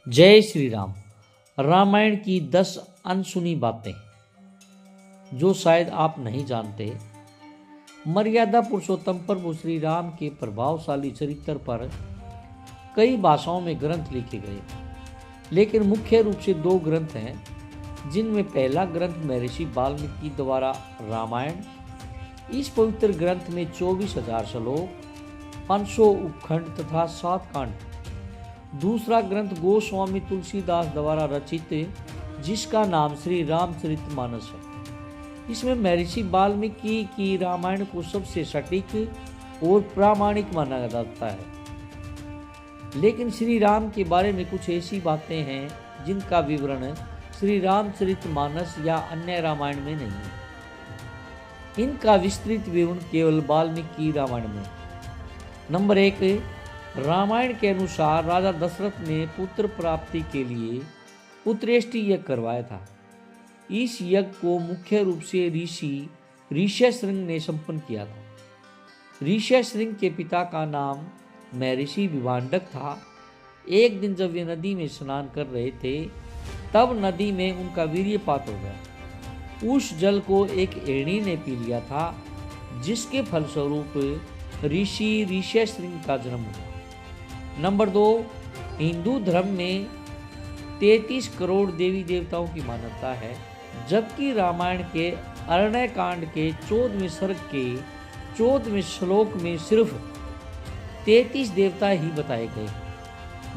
जय श्री राम। रामायण की 10 अनसुनी बातें जो शायद आप नहीं जानते। मर्यादा पुरुषोत्तम प्रभु श्री राम के प्रभावशाली चरित्र पर कई भाषाओं में ग्रंथ लिखे गए, लेकिन मुख्य रूप से 2 ग्रंथ हैं, जिनमें पहला ग्रंथ महर्षि वाल्मीकि द्वारा रामायण। इस पवित्र ग्रंथ में 24,000 श्लोक, 500 उपखंड तथा 7 कांड। दूसरा ग्रंथ गोस्वामी तुलसीदास द्वारा रचित, जिसका नाम श्री रामचरितमानस है। इसमें महर्षि वाल्मीकि की रामायण को सबसे सटीक और प्रामाणिक माना जाता है। लेकिन श्री राम के बारे में कुछ ऐसी बातें हैं जिनका विवरण श्री रामचरितमानस या अन्य रामायण में नहीं है। इनका विस्तृत विवरण केवल वाल्मीकि रामायण में। नंबर 1, रामायण के अनुसार राजा दशरथ ने पुत्र प्राप्ति के लिए पुत्रेष्टि यज्ञ करवाया था। इस यज्ञ को मुख्य रूप से ऋषि ऋष्यशृंग ने संपन्न किया था। ऋष्यशृंग के पिता का नाम महर्षि विभांडक था। एक दिन जब वे नदी में स्नान कर रहे थे, तब नदी में उनका वीर्यपात हो गया। उस जल को एक एड़ी ने पी लिया था, जिसके फलस्वरूप ऋषि ऋष्यशृंग का जन्म हुआ। नंबर 2, हिंदू धर्म में 33 करोड़ देवी देवताओं की मान्यता है, जबकि रामायण के अरण्य कांड के 14वें सर्ग के 14वें श्लोक में सिर्फ 33 देवता ही बताए गए।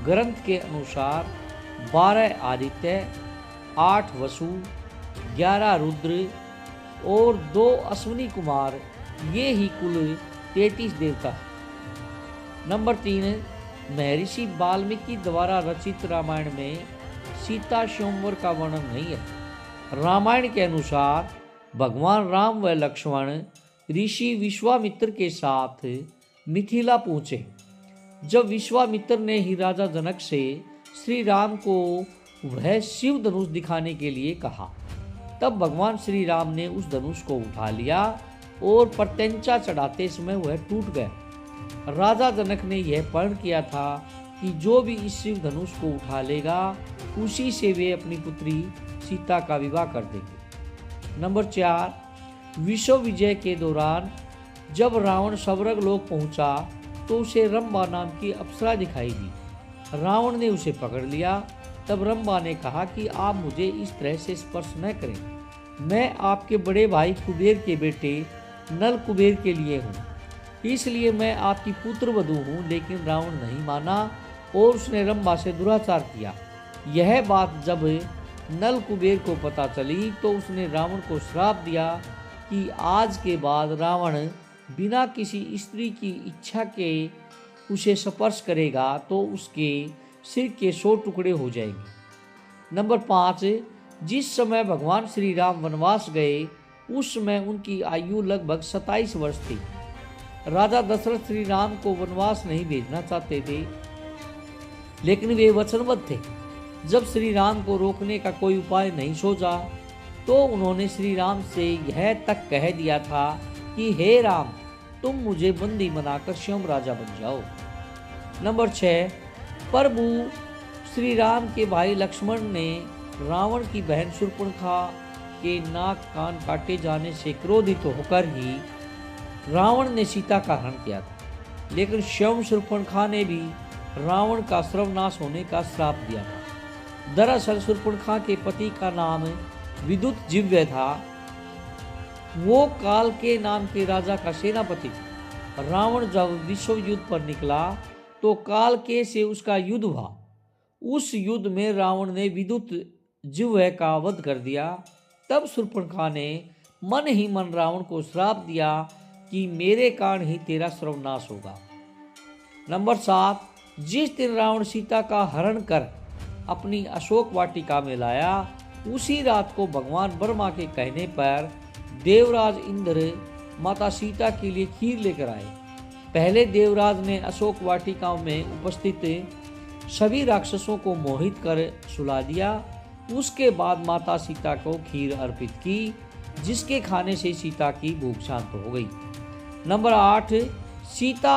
ग्रंथ के अनुसार 12 आदित्य, 8 वसु, 11 रुद्र और 2 अश्विनी कुमार, ये ही कुल 33 देवता। नंबर 3, महर्षि वाल्मीकि द्वारा रचित रामायण में सीता स्वयंवर का वर्णन नहीं है। रामायण के अनुसार भगवान राम व लक्ष्मण ऋषि विश्वामित्र के साथ मिथिला पहुँचे। जब विश्वामित्र ने ही राजा जनक से श्री राम को वह शिव धनुष दिखाने के लिए कहा, तब भगवान श्री राम ने उस धनुष को उठा लिया और प्रत्यंचा चढ़ाते समय वह टूट गया। राजा जनक ने यह प्रण किया था कि जो भी इस शिव धनुष को उठा लेगा, उसी से वे अपनी पुत्री सीता का विवाह कर देंगे। नंबर 4, विश्व विजय के दौरान जब रावण स्वर्ग लोक पहुंचा, तो उसे रंभा नाम की अप्सरा दिखाई दी। रावण ने उसे पकड़ लिया। तब रंभा ने कहा कि आप मुझे इस तरह से स्पर्श न करें, मैं आपके बड़े भाई कुबेर के बेटे नल कुबेर के लिए हूँ, इसलिए मैं आपकी पुत्र वधू हूँ। लेकिन रावण नहीं माना और उसने रंभा से दुराचार किया। यह बात जब नल कुबेर को पता चली, तो उसने रावण को श्राप दिया कि आज के बाद रावण बिना किसी स्त्री की इच्छा के उसे स्पर्श करेगा तो उसके सिर के 100 टुकड़े हो जाएंगे। नंबर 5, जिस समय भगवान श्री राम वनवास गए, उस समय उनकी आयु लगभग 27 वर्ष थी। राजा दशरथ श्री राम को वनवास नहीं भेजना चाहते थे, लेकिन वे वचनबद्ध थे। जब श्री राम को रोकने का कोई उपाय नहीं सोचा, तो उन्होंने श्री राम से यह तक कह दिया था कि हे राम, तुम मुझे बंदी बनाकर स्वयं राजा बन जाओ। नंबर 6, प्रभु श्री राम के भाई लक्ष्मण ने रावण की बहन शूर्पणखा के नाक कान काटे जाने से क्रोधित होकर ही रावण ने सीता का हरण किया था। लेकिन स्वयं शूर्पणखा ने भी रावण का सर्वनाश होने का श्राप दिया था। दरअसल शूर्पणखा के पति का नाम विद्युत जिह्वा था। वो काल के नाम के राजा का सेनापति था। रावण जब विश्व युद्ध पर निकला, तो काल के से उसका युद्ध हुआ। उस युद्ध में रावण ने विद्युत जिह्वा का वध कर दिया। तब शूर्पणखा ने मन ही मन रावण को श्राप दिया कि मेरे कारण ही तेरा सर्वनाश होगा। नंबर 7, जिस दिन रावण सीता का हरण कर अपनी अशोक वाटिका में लाया, उसी रात को भगवान ब्रह्मा के कहने पर देवराज इंद्र माता सीता के लिए खीर लेकर आए। पहले देवराज ने अशोक वाटिका में उपस्थित सभी राक्षसों को मोहित कर सुला दिया। उसके बाद माता सीता को खीर अर्पित की, जिसके खाने से सीता की भूख शांत हो गई। नंबर 8, सीता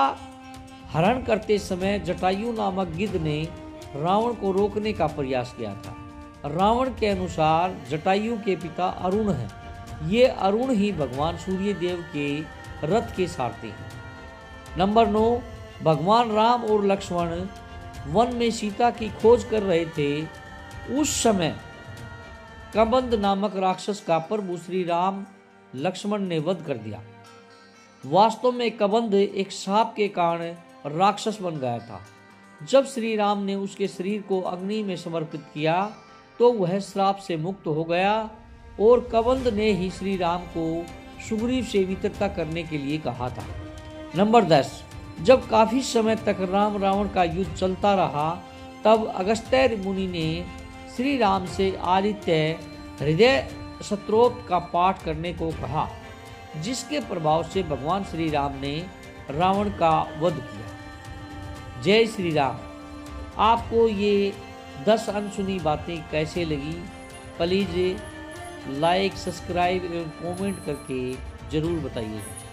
हरण करते समय जटायु नामक गिद्ध ने रावण को रोकने का प्रयास किया था। रावण के अनुसार जटायु के पिता अरुण हैं। ये अरुण ही भगवान सूर्य देव के रथ के सारथी हैं। नंबर 9, भगवान राम और लक्ष्मण वन में सीता की खोज कर रहे थे। उस समय कबंध नामक राक्षस का प्रभु श्री राम लक्ष्मण ने वध कर दिया। वास्तव में कबंध एक सांप के कारण राक्षस बन गया था। जब श्री राम ने उसके शरीर को अग्नि में समर्पित किया तो वह श्राप से मुक्त हो गया और कबंध ने ही श्री राम को सुग्रीव से मित्रता करने के लिए कहा था। नंबर 10, जब काफी समय तक राम रावण का युद्ध चलता रहा तब अगस्त्य मुनि ने श्री राम से आदित्य हृदय स्तोत्र का पाठ करने को कहा, जिसके प्रभाव से भगवान श्री राम ने रावण का वध किया। जय श्री राम। आपको ये 10 अनसुनी बातें कैसे लगी? प्लीज़ लाइक, सब्सक्राइब एवं कमेंट करके ज़रूर बताइएगा।